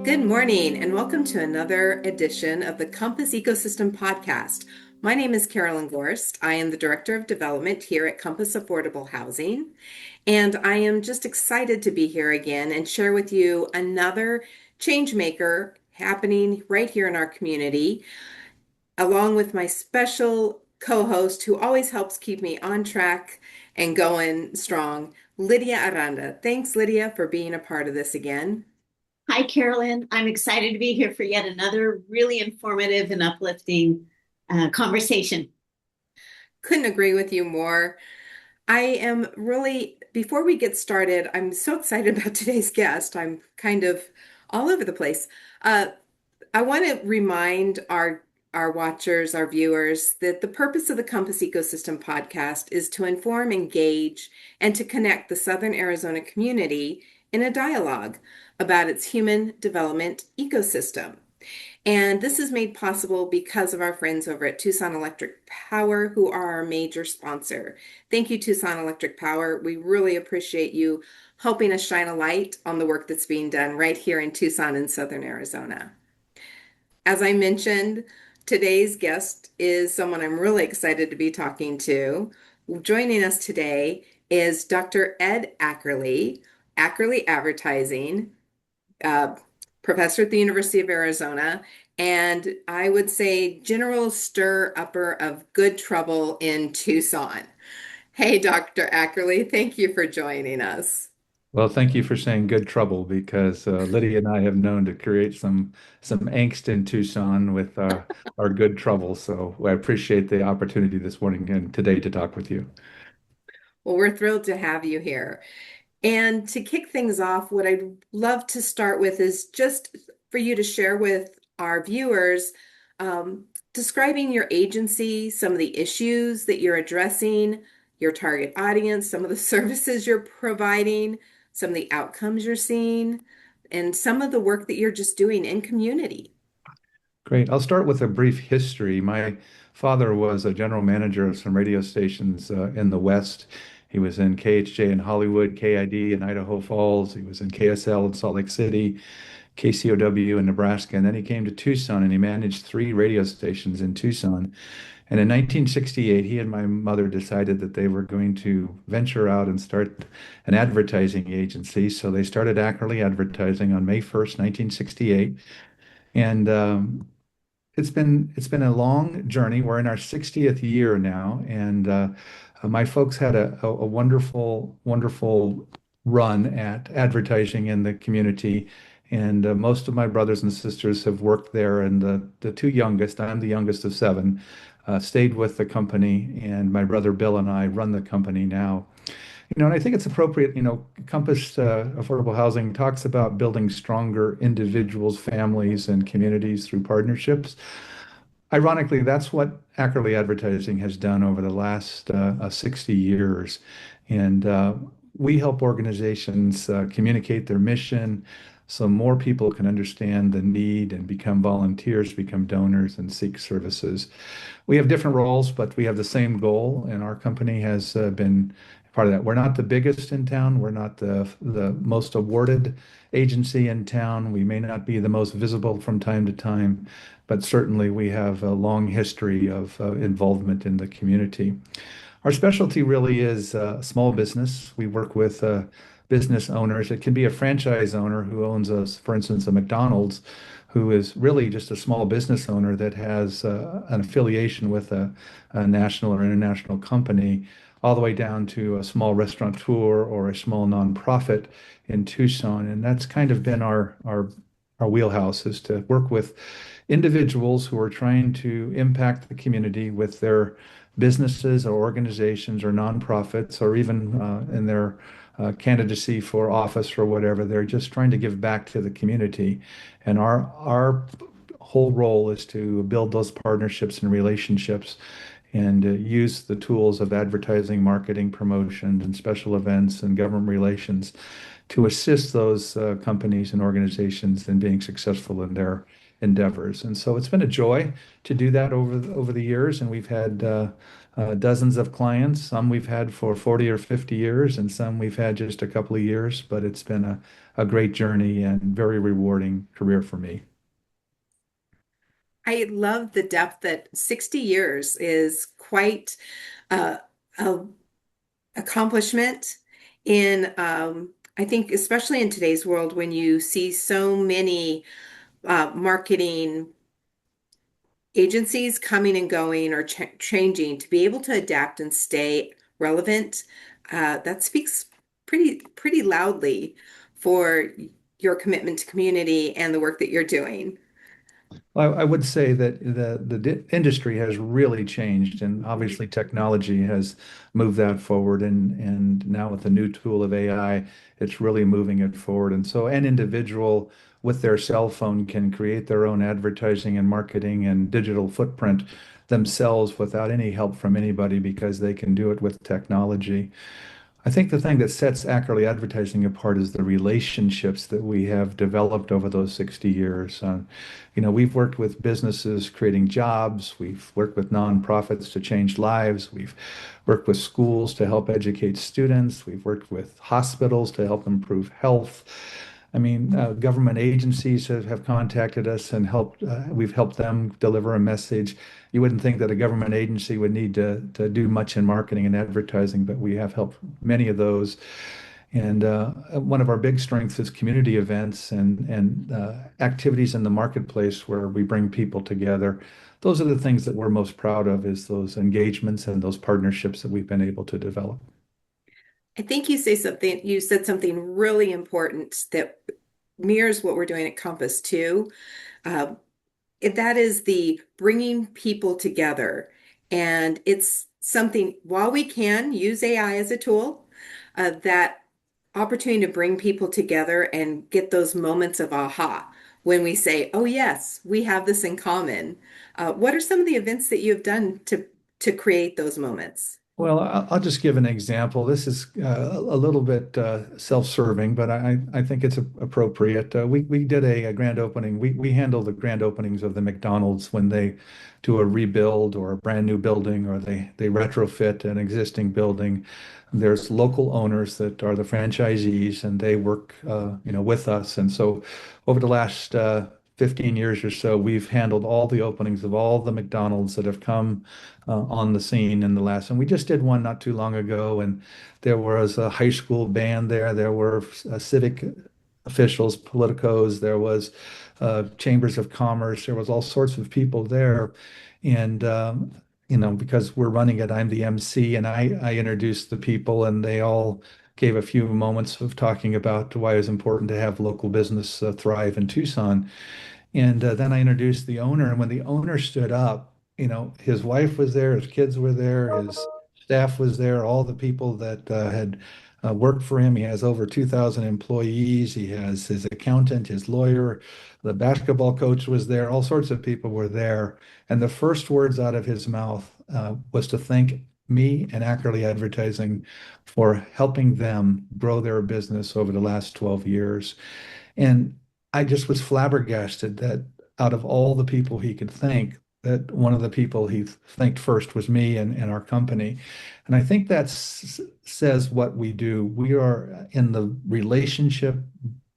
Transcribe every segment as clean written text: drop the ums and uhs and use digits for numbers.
Good morning, and welcome to another edition of the Compass Ecosystem Podcast. My name is Carolyn Gorst. I am the Director of Development here at Compass Affordable Housing, and I am just excited to be here again and share with you another change maker happening right here in our community, along with my special co-host who always helps keep me on track and going strong, Lydia Aranda. Thanks, Lydia, for being a part of this again. Hi, Carolyn. I'm excited to be here for yet another really informative and uplifting conversation. Couldn't agree with you more. I am really, before we get started, I'm so excited about today's guest. I'm kind of all over the place. Uh, I want to remind our watchers, our viewers, that the purpose of the Compass Ecosystem podcast is to inform, engage, and to connect the Southern Arizona community in a dialogue about its human development ecosystem. And this is made possible because of our friends over at Tucson Electric Power, who are our major sponsor. Thank you, Tucson Electric Power. We really appreciate you helping us shine a light on the work that's being done right here in Tucson and Southern Arizona. As I mentioned, today's guest is someone I'm really excited to be talking to. Joining us today is Dr. Ed Ackerley, Ackerley Advertising, uh, professor at the University of Arizona, and I would say general stir-upper of good trouble in Tucson. Hey, Dr. Ackerley, thank you for joining us. Well, thank you for saying good trouble because Lydia and I have known to create some angst in Tucson with our good trouble. So I appreciate the opportunity this morning and today to talk with you. Well, we're thrilled to have you here. And to kick things off, what I'd love to start with is just for you to share with our viewers, describing your agency, some of the issues that you're addressing, your target audience, some of the services you're providing, some of the outcomes you're seeing, and some of the work that you're just doing in community. Great. I'll start with a brief history. My father was a general manager of some radio stations in the West. He was in KHJ in Hollywood, KID in Idaho Falls. He was in KSL in Salt Lake City, KCOW in Nebraska. And then he came to Tucson and he managed three radio stations in Tucson. And in 1968, he and my mother decided that they were going to venture out and start an advertising agency. So they started Ackerley Advertising on May 1st, 1968. And it's been a long journey. We're in our 60th year now, and my folks had a wonderful run at advertising in the community. And most of my brothers and sisters have worked there, and the two youngest, I'm the youngest of seven, stayed with the company, and my brother Bill and I run the company now. And I think it's appropriate, Compass Affordable Housing talks about building stronger individuals, families, and communities through partnerships. Ironically, that's what Ackerley Advertising has done over the last 60 years. And we help organizations communicate their mission so more people can understand the need and become volunteers, become donors, and seek services. We have different roles, but we have the same goal, and our company has been part of that. We're not the biggest in town. We're not the most awarded agency in town. We may not be the most visible from time to time, but certainly we have a long history of involvement in the community. Our specialty really is small business. We work with business owners. It can be a franchise owner who owns us, for instance, a McDonald's, who is really just a small business owner that has an affiliation with a national or international company, all the way down to a small restaurateur or a small nonprofit in Tucson. And that's kind of been our wheelhouse, is to work with individuals who are trying to impact the community with their businesses or organizations or nonprofits, or even in their candidacy for office or whatever. They're just trying to give back to the community. And our whole role is to build those partnerships and relationships and use the tools of advertising, marketing, promotion, and special events and government relations to assist those companies and organizations in being successful in their endeavors. And so it's been a joy to do that over the years. And we've had dozens of clients. Some we've had for 40 or 50 years, and some we've had just a couple of years. But it's been a great journey and very rewarding career for me. I love the depth that 60 years is quite a, a accomplishment in I think especially in today's world when you see so many marketing agencies coming and going or changing to be able to adapt and stay relevant, that speaks pretty loudly for your commitment to community and the work that you're doing. Well, I would say that the industry has really changed, and obviously technology has moved that forward. And now with the new tool of AI, it's really moving it forward. And so an individual with their cell phone can create their own advertising and marketing and digital footprint themselves without any help from anybody because they can do it with technology. I think the thing that sets Ackerley Advertising apart is the relationships that we have developed over those 60 years. We've worked with businesses creating jobs. We've worked with nonprofits to change lives. We've worked with schools to help educate students. We've worked with hospitals to help improve health. I mean, government agencies have contacted us and we've helped them deliver a message. You wouldn't think that a government agency would need to do much in marketing and advertising, but we have helped many of those. And one of our big strengths is community events and activities in the marketplace where we bring people together. Those are the things that we're most proud of, is those engagements and those partnerships that we've been able to develop. I think you said something really important that mirrors what we're doing at Compass too. Uh, that is the bringing people together. And it's something, while we can use AI as a tool, that opportunity to bring people together and get those moments of aha when we say, oh, yes, we have this in common. What are some of the events that you have done to create those moments? Well, I'll just give an example. This is a little bit self-serving, but I think it's appropriate. We did a grand opening. We handle the grand openings of the McDonald's when they do a rebuild or a brand new building, or they retrofit an existing building. There's local owners that are the franchisees, and they work with us. And so over the last 15 years or so, we've handled all the openings of all the McDonald's that have come on the scene in the last. And we just did one not too long ago, and there was a high school band there. There were civic officials, politicos. There was chambers of commerce. There was all sorts of people there, and because we're running it, I'm the MC, and I introduced the people, and they all gave a few moments of talking about why it's important to have local business thrive in Tucson. And then I introduced the owner, and when the owner stood up, his wife was there, his kids were there, his staff was there, all the people that had worked for him. He has over 2,000 employees. He has his accountant, his lawyer, the basketball coach was there. All sorts of people were there. And the first words out of his mouth was to thank me and Ackerley Advertising for helping them grow their business over the last 12 years. And I just was flabbergasted that out of all the people he could thank, that one of the people he thanked first was me and our company. And I think that says what we do. We are in the relationship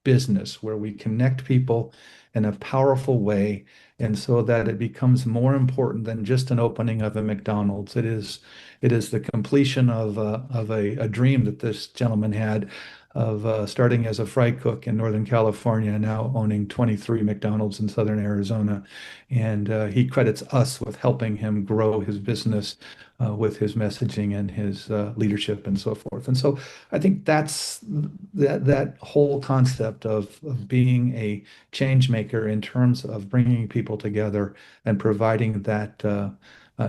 business where we connect people in a powerful way. And so that it becomes more important than just an opening of a McDonald's. It is the completion of a dream that this gentleman had of starting as a fry cook in Northern California, now owning 23 McDonald's in Southern Arizona. And he credits us with helping him grow his business with his messaging and his leadership and so forth. And so I think that whole concept of being a change maker in terms of bringing people together and providing that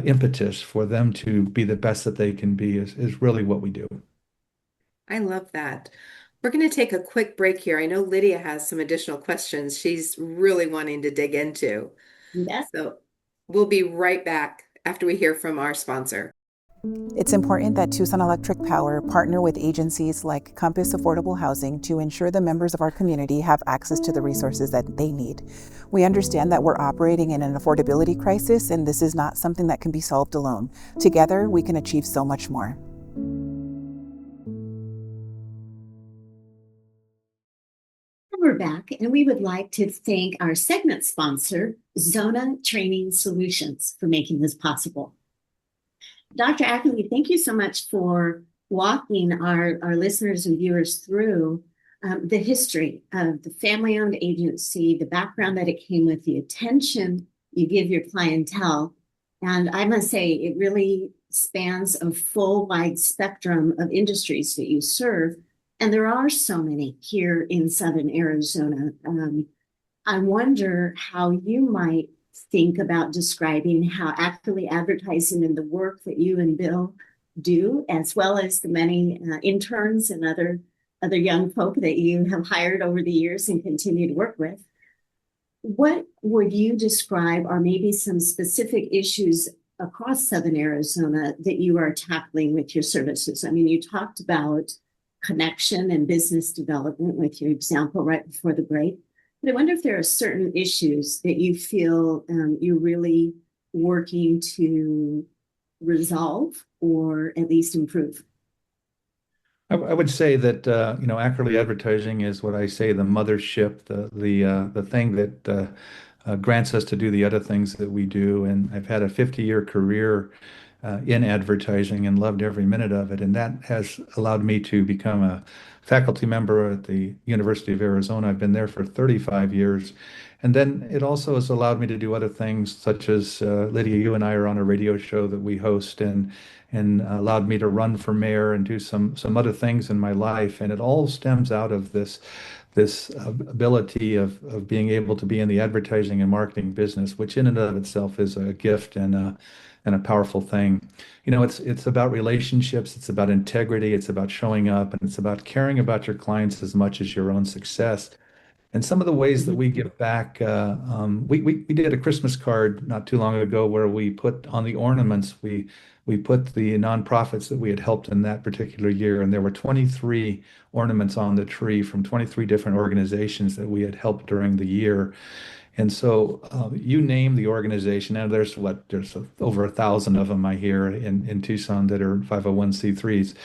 impetus for them to be the best that they can be is really what we do. I love that. We're going to take a quick break here. I know Lydia has some additional questions she's really wanting to dig into. Yes. So we'll be right back after we hear from our sponsor. It's important that Tucson Electric Power partner with agencies like Compass Affordable Housing to ensure the members of our community have access to the resources that they need. We understand that we're operating in an affordability crisis, and this is not something that can be solved alone. Together, we can achieve so much more. We're back, and we would like to thank our segment sponsor, Zona Training Solutions, for making this possible. Dr. Ackerley, thank you so much for walking our listeners and viewers through the history of the family-owned agency, the background that it came with, the attention you give your clientele. And I must say, it really spans a full, wide spectrum of industries that you serve. And there are so many here in Southern Arizona. I wonder how you might think about describing how Ackerley Advertising and the work that you and Bill do, as well as the many interns and other young folk that you have hired over the years and continue to work with. What would you describe are maybe some specific issues across Southern Arizona that you are tackling with your services? I mean, you talked about connection and business development with your example right before the break. But I wonder if there are certain issues that you feel you're really working to resolve or at least improve. I would say that Ackerley Advertising is what I say the mothership, the thing that grants us to do the other things that we do. And I've had a 50-year career in advertising and loved every minute of it. And that has allowed me to become a faculty member at the University of Arizona. I've been there for 35 years. And then it also has allowed me to do other things, such as Lydia, you and I are on a radio show that we host, and allowed me to run for mayor and do some other things in my life. And it all stems out of this ability of being able to be in the advertising and marketing business, which in and of itself is a gift and a powerful thing. It's about relationships, it's about integrity, it's about showing up, and it's about caring about your clients as much as your own success. And some of the ways that we give back, we did a Christmas card not too long ago where we put on the ornaments, we put the nonprofits that we had helped in that particular year, and there were 23 ornaments on the tree from 23 different organizations that we had helped during the year. And so you name the organization, and there's over 1,000 of them I hear in Tucson that are 501c3s.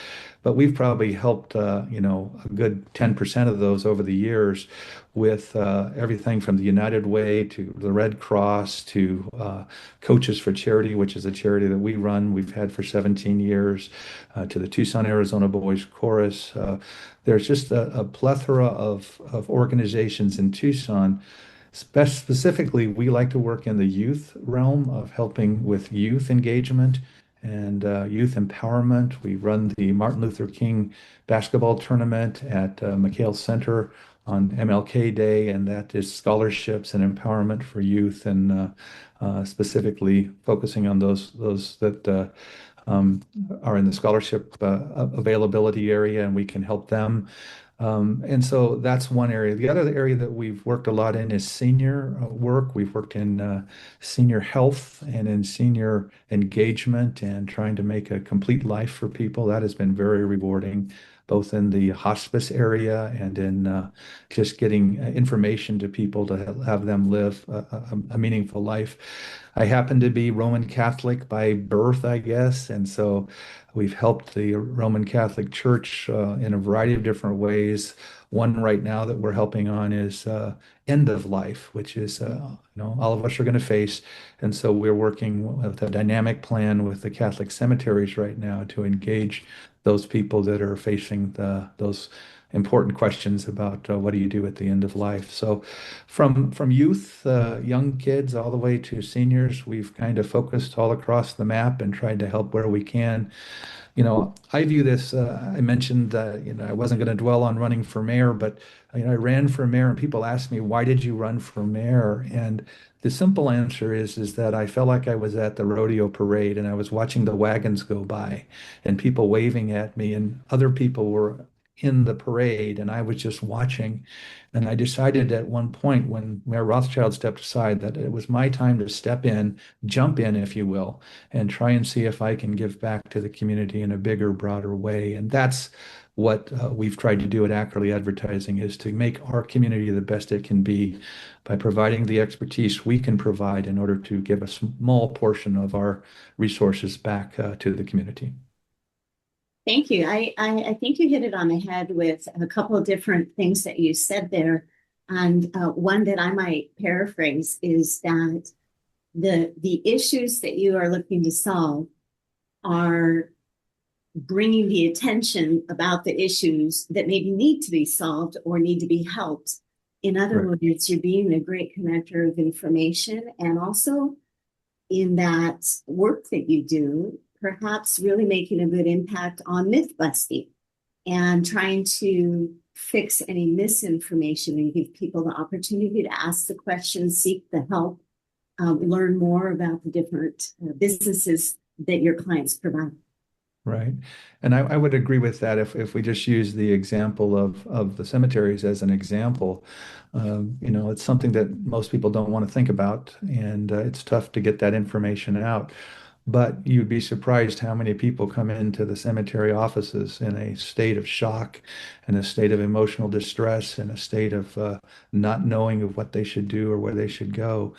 But we've probably helped, a good 10% of those over the years with everything from the United Way to the Red Cross to Coaches for Charity, which is a charity that we run, we've had for 17 years, to the Tucson, Arizona Boys Chorus. There's just a plethora of organizations in Tucson. Specifically, we like to work in the youth realm of helping with youth engagement and youth empowerment. We run the Martin Luther King basketball tournament at McHale Center on MLK Day, and that is scholarships and empowerment for youth, and specifically focusing on those that are in the scholarship availability area, and we can help them. And so that's one area. The other area that we've worked a lot in is senior work. We've worked in senior health and in senior engagement and trying to make a complete life for people. That has been very rewarding, both in the hospice area and in just getting information to people to have them live a meaningful life. I happen to be Roman Catholic by birth, I guess, and so we've helped the Roman Catholic Church in a variety of different ways. One right now that we're helping on is end of life, which is all of us are going to face, and so we're working with a dynamic plan with the Catholic cemeteries right now to engage those people that are facing those important questions about what do you do at the end of life. So from youth, young kids, all the way to seniors, we've kind of focused all across the map and tried to help where we can. I view this, I mentioned that, I wasn't going to dwell on running for mayor, but, I ran for mayor and people asked me, why did you run for mayor? And the simple answer is that I felt like I was at the rodeo parade and I was watching the wagons go by and people waving at me, and other people were in the parade and I was just watching. And I decided at one point when Mayor Rothschild stepped aside that it was my time to step in, jump in, if you will, and try and see if I can give back to the community in a bigger, broader way. And that's what we've tried to do at Ackerley Advertising is to make our community the best it can be by providing the expertise we can provide in order to give a small portion of our resources back to the community. Thank you. I think you hit it on the head with a couple of different things that you said there. And one that I might paraphrase is that the issues that you are looking to solve are bringing the attention about the issues that maybe need to be solved or need to be helped. In other Right. words, you're being a great connector of information, and also in that work that you do, perhaps really making a good impact on myth busting and trying to fix any misinformation and give people the opportunity to ask the questions, seek the help, learn more about the different businesses that your clients provide. Right. And I would agree with that if we just use the example of the cemeteries as an example. It's something that most people don't want to think about, and it's tough to get that information out. But you'd be surprised how many people come into the cemetery offices in a state of shock, in a state of emotional distress, in a state of not knowing of what they should do or where they should go.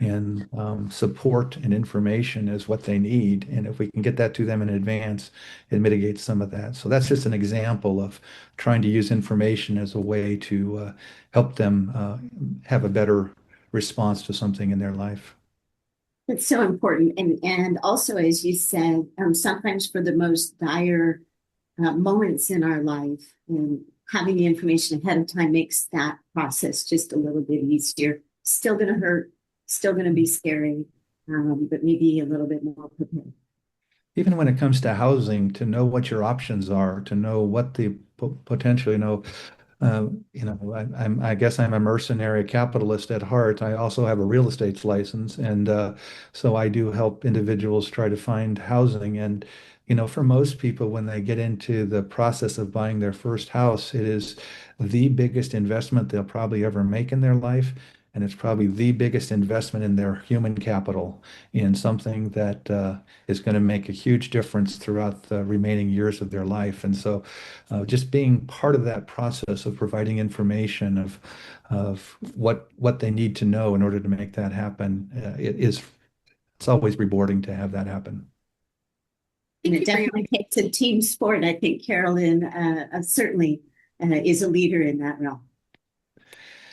And support and information is what they need. And if we can get that to them in advance, it mitigates some of that. So that's just an example of trying to use information as a way to help them have a better response to something in their life. That's so important. And also, as you said, sometimes for the most dire moments in our life, having the information ahead of time makes that process just a little bit easier. Still going to hurt, still going to be scary, but maybe a little bit more prepared. Even when it comes to housing, to know what your options are, to know what the potential, I guess I'm a mercenary capitalist at heart. I also have a real estate license, and so I do help individuals try to find housing. And for most people, when they get into the process of buying their first house, it is the biggest investment they'll probably ever make in their life. And it's probably the biggest investment in their human capital in something that is going to make a huge difference throughout the remaining years of their life. And so just being part of that process of providing information of what they need to know in order to make that happen, it's always rewarding to have that happen. And it definitely takes a team sport. I think Carolyn certainly is a leader in that realm.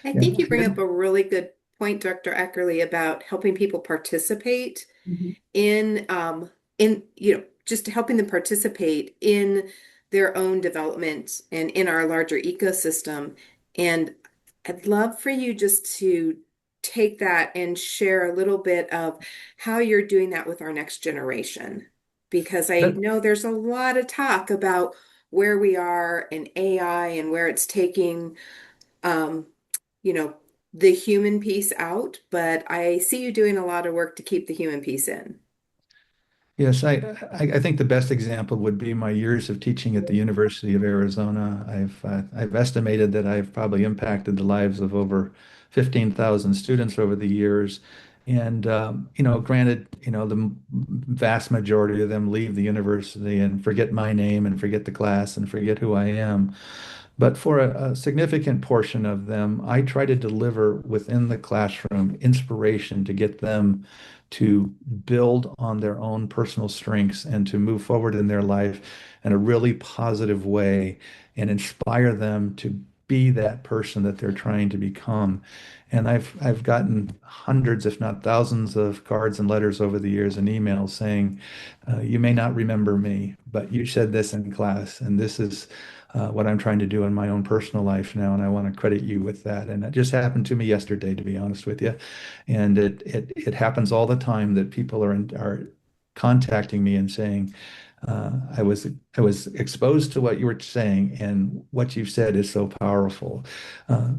I Yeah. think you bring up a really good point, Dr. Ackerley, about helping people participate in just helping them participate in their own development and in our larger ecosystem. And I'd love for you just to take that and share a little bit of how you're doing that with our next generation, because I That- know there's a lot of talk about where we are in AI and where it's taking um, you know, the human piece out, but I see you doing a lot of work to keep the human piece in. Yes, I think the best example would be my years of teaching at the University of Arizona. I've estimated that I've probably impacted the lives of over 15,000 students over the years. And granted, the vast majority of them leave the university and forget my name and forget the class and forget who I am. But for a significant portion of them, I try to deliver within the classroom inspiration to get them to build on their own personal strengths and to move forward in their life in a really positive way and inspire them to be that person that they're trying to become. And I've gotten hundreds, if not thousands, of cards and letters over the years and emails saying, "You may not remember me, but you said this in class, and this is what I'm trying to do in my own personal life now, and I want to credit you with that." And it just happened to me yesterday, to be honest with you. And it happens all the time that people are contacting me and saying, I was exposed to what you were saying, and what you've said is so powerful.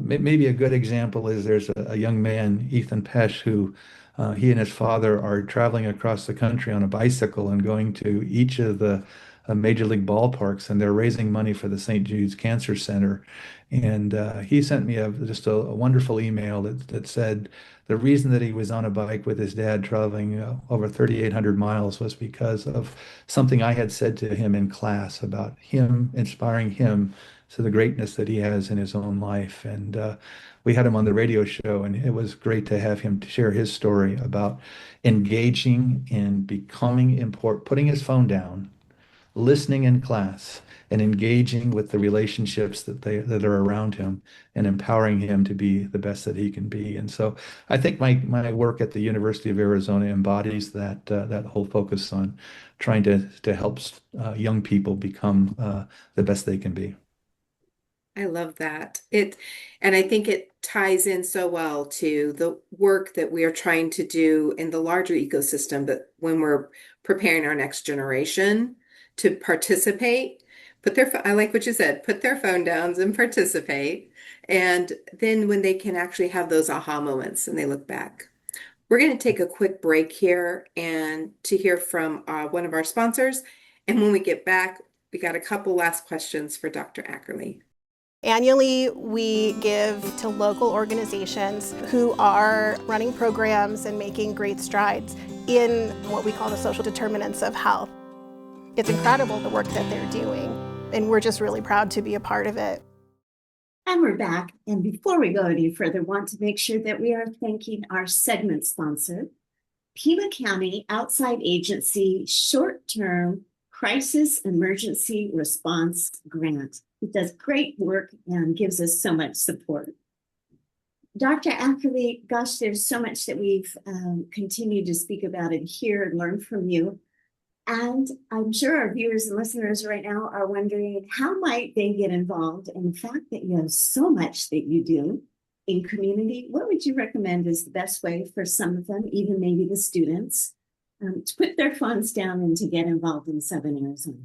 Maybe a good example is there's a young man, Ethan Pesh, who he and his father are traveling across the country on a bicycle and going to each of the major league ballparks, and they're raising money for the St. Jude's Cancer Center. And he sent me just a wonderful email that said the reason that he was on a bike with his dad traveling over 3,800 miles was because of something I had said to him in class about him, inspiring him to the greatness that he has in his own life. And we had him on the radio show, and it was great to have him to share his story about engaging and becoming important, putting his phone down, listening in class, and engaging with the relationships that are around him and empowering him to be the best that he can be. And so I think my work at the University of Arizona embodies that whole focus on trying to help young people become the best they can be. I love that. And I think it ties in so well to the work that we are trying to do in the larger ecosystem, but when we're preparing our next generation to participate, I like what you said, put their phone downs and participate. And then when they can actually have those aha moments and they look back. We're going to take a quick break here and to hear from one of our sponsors. And when we get back, we got a couple last questions for Dr. Ackerley. Annually, we give to local organizations who are running programs and making great strides in what we call the social determinants of health. It's incredible the work that they're doing, and we're just really proud to be a part of it. And we're back. And before we go any further, want to make sure that we are thanking our segment sponsor, Pima County Outside Agency Short-Term Crisis Emergency Response Grant. It does great work and gives us so much support. Dr. Ackerley, gosh, there's so much that we've continued to speak about and hear and learn from you. And I'm sure our viewers and listeners right now are wondering, how might they get involved? And the fact that you have so much that you do in community, what would you recommend is the best way for some of them, even maybe the students, to put their phones down and to get involved in Southern Arizona?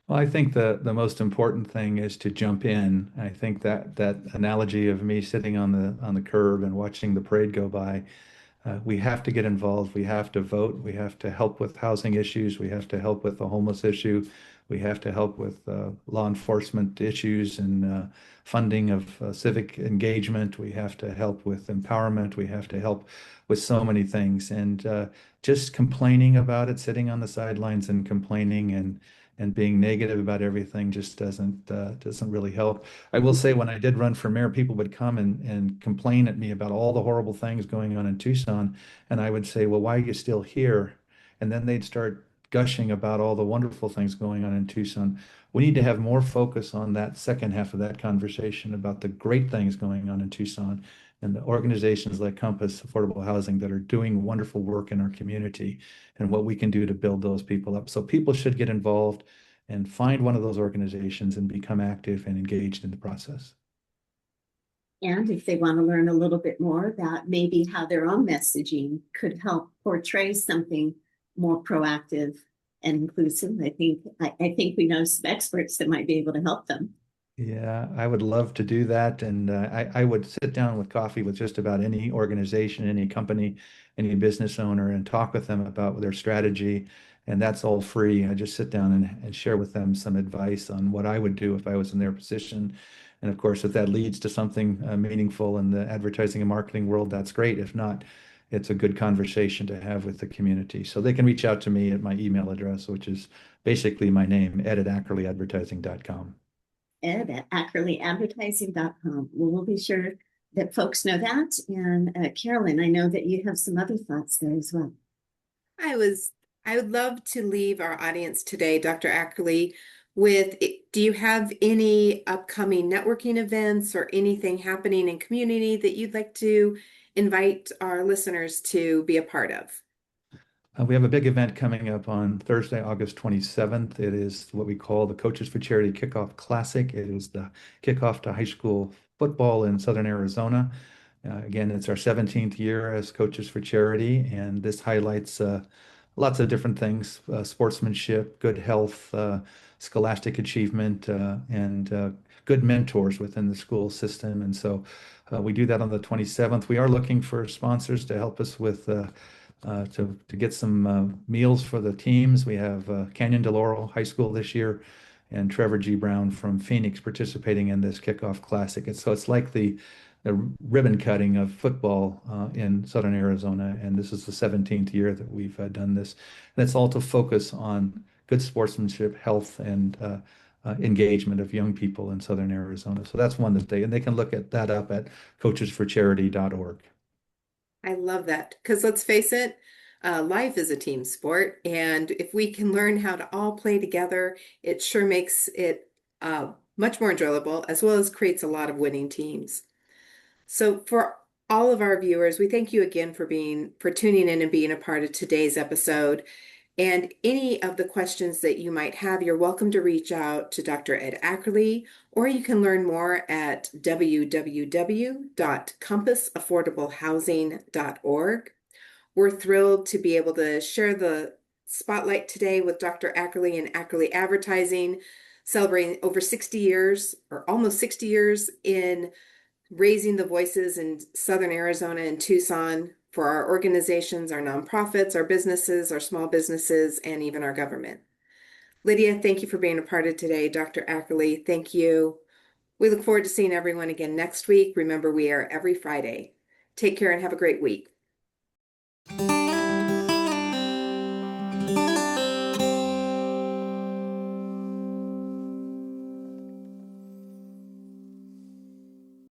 Well, I think the most important thing is to jump in. I think that analogy of me sitting on the curb and watching the parade go by, we have to get involved. We have to vote. We have to help with housing issues. We have to help with the homeless issue. We have to help with law enforcement issues and funding of civic engagement. We have to help with empowerment. We have to help with so many things. And just complaining about it, sitting on the sidelines and complaining and being negative about everything just doesn't really help. I will say when I did run for mayor, people would come and complain at me about all the horrible things going on in Tucson, and I would say, well, why are you still here? And then they'd start gushing about all the wonderful things going on in Tucson. We need to have more focus on that second half of that conversation about the great things going on in Tucson and the organizations like Compass Affordable Housing that are doing wonderful work in our community and what we can do to build those people up. So people should get involved and find one of those organizations and become active and engaged in the process. And if they want to learn a little bit more about maybe how their own messaging could help portray something more proactive and inclusive, I think we know some experts that might be able to help them. Yeah, I would love to do that. And I would sit down with coffee with just about any organization, any company, any business owner and talk with them about their strategy. And that's all free. I just sit down and share with them some advice on what I would do if I was in their position. And of course, if that leads to something meaningful in the advertising and marketing world, that's great. If not, it's a good conversation to have with the community. So they can reach out to me at my email address, which is basically my name, ed@ackerleyadvertising.com. ed@ackerleyadvertising.com. Well, we'll be sure that folks know that. And Carolyn, I know that you have some other thoughts there as well. I would love to leave our audience today, Dr. Ackerley, with, do you have any upcoming networking events or anything happening in community that you'd like to invite our listeners to be a part of? We have a big event coming up on Thursday, August 27th. It is what we call the Coaches for Charity Kickoff Classic. It is the kickoff to high school football in Southern Arizona. Again, it's our 17th year as Coaches for Charity, and this highlights lots of different things, sportsmanship, good health, scholastic achievement, and good mentors within the school system. And so we do that on the 27th. We are looking for sponsors to help us with to get some meals for the teams. We have Canyon de Laurel High School this year, and Trevor G. Brown from Phoenix participating in this kickoff classic. So it's like the ribbon cutting of football in Southern Arizona, and this is the 17th year that we've done this. And it's all to focus on good sportsmanship, health, and engagement of young people in Southern Arizona. So that's one that they can look at that up at coachesforcharity.org. I love that because let's face it, life is a team sport, and if we can learn how to all play together, it sure makes it much more enjoyable, as well as creates a lot of winning teams. So for all of our viewers, we thank you again for tuning in and being a part of today's episode. And any of the questions that you might have, you're welcome to reach out to Dr. Ed Ackerley, or you can learn more at www.compassaffordablehousing.org. We're thrilled to be able to share the spotlight today with Dr. Ackerley and Ackerley Advertising, celebrating over 60 years, or almost 60 years, in raising the voices in Southern Arizona and Tucson for our organizations, our nonprofits, our businesses, our small businesses, and even our government. Lydia, thank you for being a part of today. Dr. Ackerley, thank you. We look forward to seeing everyone again next week. Remember, we are every Friday. Take care and have a great week.